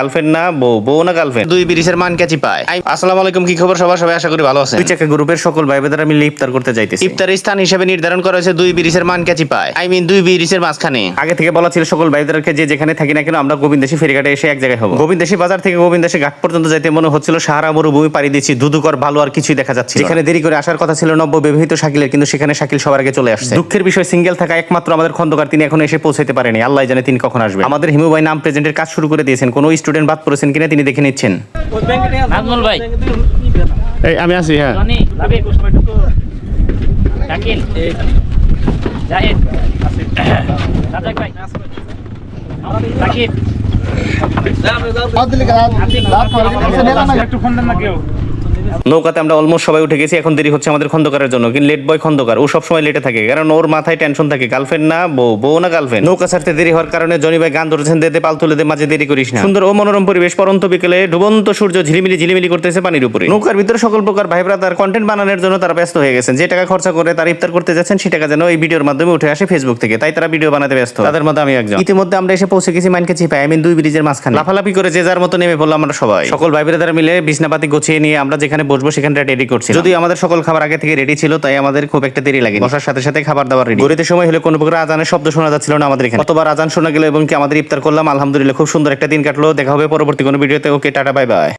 Girlfriend না বউ, বউ না গার্লফ্রেন্ড, দুই ব্রিজের মান ক্যাচি পায়। আসসালামু আলাইকুম, কি খবর সবার? সবাই আশা করি ভালো আছেন। দুই চাকা গ্রুপের সকল ভাই বোনেরা মিলে ইফতার করতে যাইতেছি। ইফতারের স্থান হিসেবে নির্ধারণ করা হয়েছে দুই ব্রিজের মান ক্যাচি পায়, দুই ব্রিজের মাঝখানে। আগে থেকে বলা ছিল সকল ভাই বোনেরকে যে যেখানে থাকি না কেন আমরা গোবিন্দাসী ফেরিঘাটে এসে এক জায়গায় হবো। গোবিন্দাসী বাজার থেকে গোবিন্দাসী ঘাট পর্যন্ত যাইতে মনে হচ্ছিল সাহারা মরুভূমি পাড়ি দিচ্ছি, ধুধুকর ভালো আর কিছুই দেখা যাচ্ছে। যেখানে দেরি করে আসার কথা ছিল নব্য বিবাহিত শাকিলের, কিন্তু সেখানে শাকিল সবার আগে চলে আসছে। দুঃখের বিষয়, সিঙ্গেল থাকা একমাত্র আমাদের খন্দকার তিনি এখন এসে পৌঁছাতে পারেনি। আল্লাহ জানে তিনি কখন আসবে। আমাদের হিমু ভাই নাম প্রেজেন্টের কাজ শুরু করে দিয়েছেন, কোনো স্টুডেন্ট বাদ পড়েছেন কিনা তিনি দেখে নিচ্ছেন। নাজমুল ভাই, এই আমি আছি। হ্যাঁ, জনি লাবিব শাকিল জাহিদ রাজাক ভাই সাকিব নৌকাতে আমরা অলমোস্ট সবাই উঠে গেছি। এখন দেরি হচ্ছে আমাদের খন্দকারের জন্য, কিন্তু লেট বয় খন্দকার, ও সবসময় লেটে থাকে, কারণ ওর মাথায় টেনশন থাকে গার্লফ্রেন্ড না বউ, বউ না গার্লফ্রেন্ড। নৌকা ছাড়তে দেরি হওয়ার কারণে জনি ভাই গান ধরেছেন, দে পাল তুলে দে, মাঝে দেরি করিস না। সুন্দর ও মনোরম পরিবেশ, পরন্ত বিকেলে ডুবন্ত সূর্য ঝিলিমিলি করতেছে পানির উপরে। নৌকার ভিতরে সকল প্রকার ভাই ব্রাদার কন্টেন্ট বানানোর জন্য তারা ব্যস্ত হয়ে গেছেন। যে টাকা খরচা করে তারা ইফতার করতে যাচ্ছেন, সে টাকা যেন এই ভিডিওর মাধ্যমে উঠে আসে ফেসবুক থেকে, তাই তারা ভিডিও বানাতে ব্যস্ত। তাদের মধ্যে আমি একজন। ইতিমধ্যে আমরা এসে পৌঁছে গেছি মাইনকাছি পাই, দুই ব্রিজের মাঝখানে। লাফালাফি করে যে যার মতো নেমে পড়লাম আমরা সবাই। সকল ভাই ব্রাদার মিলে বিছনাপাতি গুছিয়ে নিয়ে আমরা যেখানে বসবো সেখানে রেডি করছি। যদিও আমাদের সকল খাবার আগে থেকে রেডি ছিল, তাই আমাদের খুব একটা দেরি লাগে। বসার সাথে সাথে খাবার দাবার রেডি। ঘড়িতে সময় হলে কোনো প্রকার আজানের শব্দ শোনা যাচ্ছিল না আমাদের এখানে। কতবার আজান শোনা গেল এবং কি আমাদের ইফতার করলাম। আলহামদুলিল্লাহ খুব সুন্দর একটা দিন কাটলো। দেখা হবে পরবর্তী কোনো ভিডিওতে। ওকে, টাটা, বাই বাই।